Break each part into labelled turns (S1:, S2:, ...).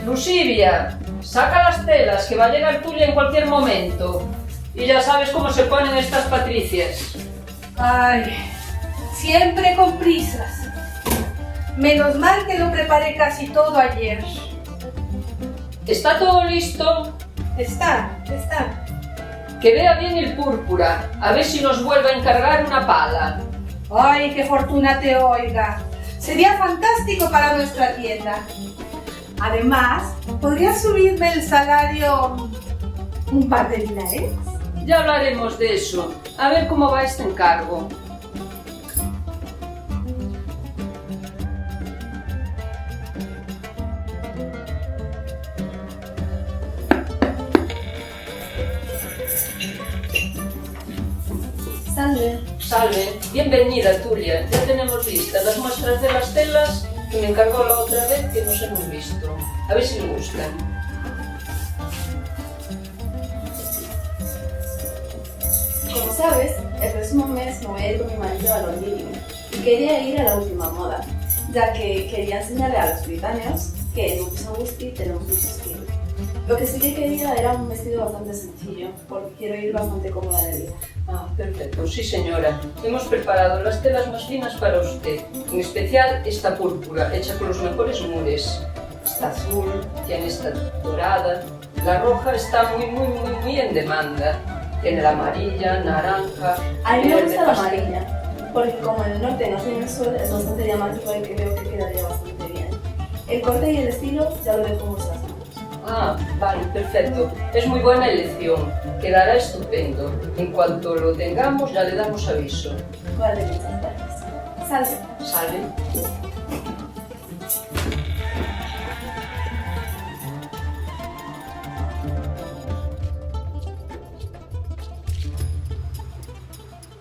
S1: Lucibia, saca las telas, que va a llegar Tulia en cualquier momento. Y ya sabes cómo se ponen estas patricias.
S2: Ay, siempre con prisas. Menos mal que lo preparé casi todo ayer.
S1: ¿Está todo listo?
S2: Está.
S1: Que vea bien el púrpura, a ver si nos vuelve a encargar una pala.
S2: Ay, qué fortuna te oiga. Sería fantástico para nuestra tienda. Además, ¿podrías subirme el salario un par de dinares?
S1: Ya hablaremos de eso. A ver cómo va este encargo.
S3: Salve.
S1: Salve, bienvenida Tulia. Ya tenemos listas las muestras de las telas que me encargó la otra vez que nos hemos visto. A ver si le gustan.
S3: Como sabes, el próximo mes me voy a ir con mi marido a Londres y quería ir a la última moda, ya que quería enseñarle a los británicos que en Lux Augusti tenemos mucho estilo. Lo que sí que quería era un vestido bastante sencillo, porque quiero ir bastante cómoda de vida.
S1: Ah, perfecto. Sí, señora. Hemos preparado las telas más finas para usted. En especial esta púrpura, hecha con los mejores mures. Esta azul, tiene esta dorada. La roja está muy en demanda. Tiene la amarilla, naranja...
S3: A mí me
S1: verde
S3: gusta la
S1: pastel.
S3: amarilla, porque como en el norte no tiene el sol, es bastante llamativo y creo que quedaría bastante bien. El corte y el estilo ya lo dejo en vuestras manos.
S1: Ah, vale, perfecto. Es muy buena elección. Quedará estupendo. En cuanto lo tengamos, ya le damos aviso.
S3: Vale, muchas gracias. Salve.
S1: ¿Sale?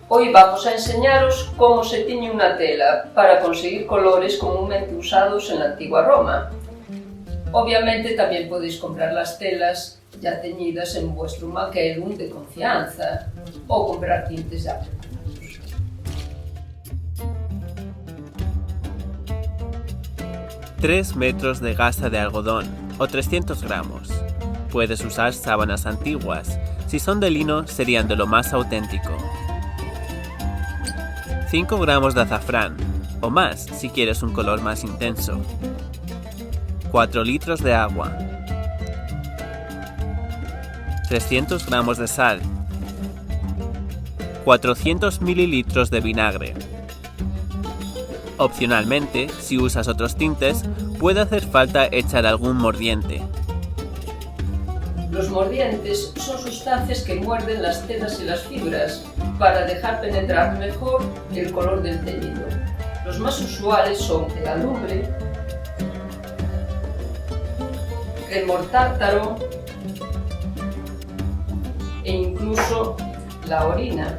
S1: Hoy vamos a enseñaros cómo se tiñe una tela para conseguir colores comúnmente usados en la antigua Roma. Obviamente también podéis comprar las telas ya teñidas en vuestro maquelum de confianza o comprar tintes ya preparados.
S4: Tres metros de gasa de algodón o 300 gramos. Puedes usar sábanas antiguas. Si son de lino, serían de lo más auténtico. 5 gramos de azafrán, o más si quieres un color más intenso. 4 litros de agua. 300 gramos de sal. 400 mililitros de vinagre. Opcionalmente, si usas otros tintes, puede hacer falta echar algún mordiente.
S1: Los mordientes son sustancias que muerden las telas y las fibras para dejar penetrar mejor el color del teñido. Los más usuales son el alumbre, el mortártaro e incluso la orina,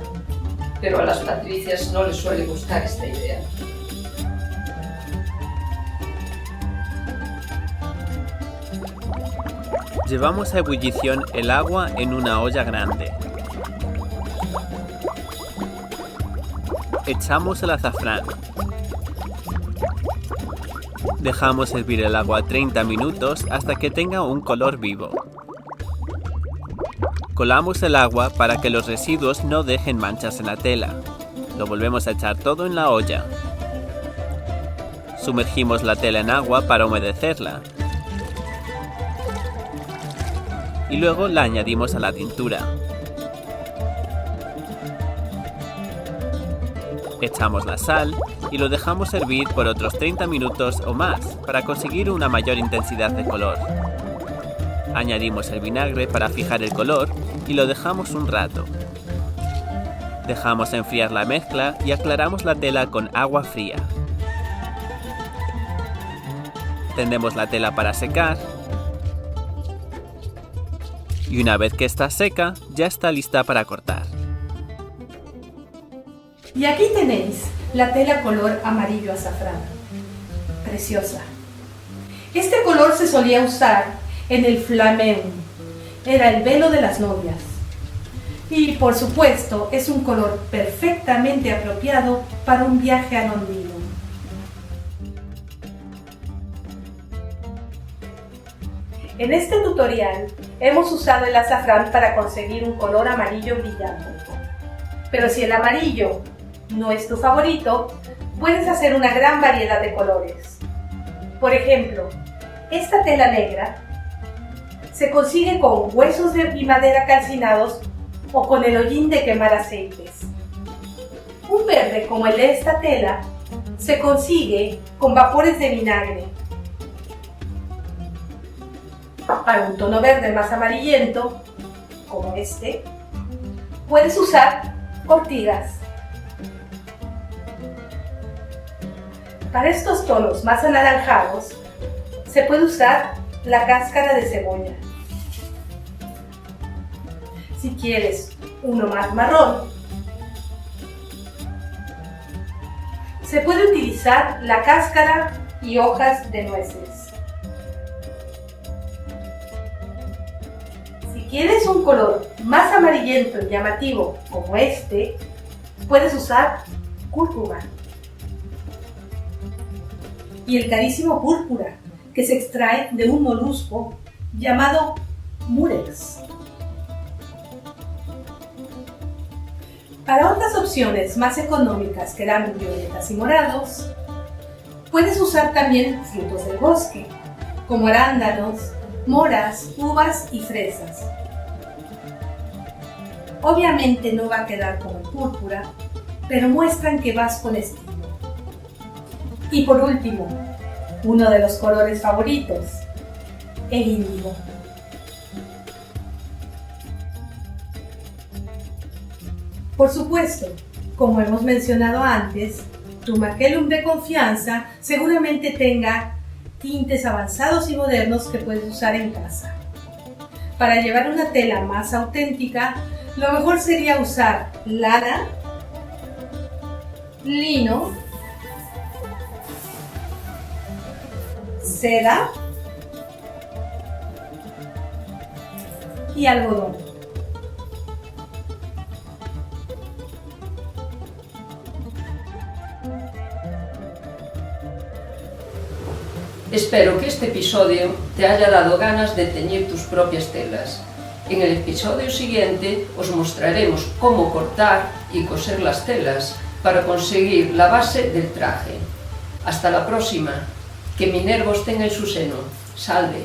S1: pero a las patricias no les suele gustar esta idea.
S4: Llevamos a ebullición el agua en una olla grande. Echamos el azafrán. Dejamos hervir el agua 30 minutos hasta que tenga un color vivo. Colamos el agua para que los residuos no dejen manchas en la tela. Lo volvemos a echar todo en la olla. Sumergimos la tela en agua para humedecerla. Y luego la añadimos a la tintura. Echamos la sal y lo dejamos hervir por otros 30 minutos o más para conseguir una mayor intensidad de color. Añadimos el vinagre para fijar el color y lo dejamos un rato. Dejamos enfriar la mezcla y aclaramos la tela con agua fría. Tendemos la tela para secar. Y una vez que está seca, ya está lista para cortar.
S2: Y aquí tenéis la tela color amarillo azafrán. Preciosa. Este color se solía usar en el flamenco. Era el velo de las novias. Y por supuesto es un color perfectamente apropiado para un viaje a Londino. En este tutorial hemos usado el azafrán para conseguir un color amarillo brillante. Pero si el amarillo no es tu favorito, puedes hacer una gran variedad de colores. Por ejemplo, esta tela negra se consigue con huesos y madera calcinados o con el hollín de quemar aceites. Un verde como el de esta tela se consigue con vapores de vinagre. Para un tono verde más amarillento, como este, puedes usar ortigas. Para estos tonos más anaranjados, se puede usar la cáscara de cebolla. Si quieres uno más marrón, se puede utilizar la cáscara y hojas de nueces. Si quieres un color más amarillento y llamativo como este, puedes usar cúrcuma y el carísimo púrpura, que se extrae de un molusco llamado murex. Para otras opciones más económicas que dan violetas y morados, puedes usar también frutos del bosque, como arándanos, moras, uvas y fresas. Obviamente no va a quedar como el púrpura, pero muestran que vas con estilo. Y por último, uno de los colores favoritos, el índigo. Por supuesto, como hemos mencionado antes, tu maquelum de confianza seguramente tenga tintes avanzados y modernos que puedes usar en casa. Para llevar una tela más auténtica, lo mejor sería usar lana, lino, seda y algodón.
S1: Espero que este episodio te haya dado ganas de teñir tus propias telas. En el episodio siguiente os mostraremos cómo cortar y coser las telas para conseguir la base del traje. Hasta la próxima. Que Minerva os tenga en su seno. Salve.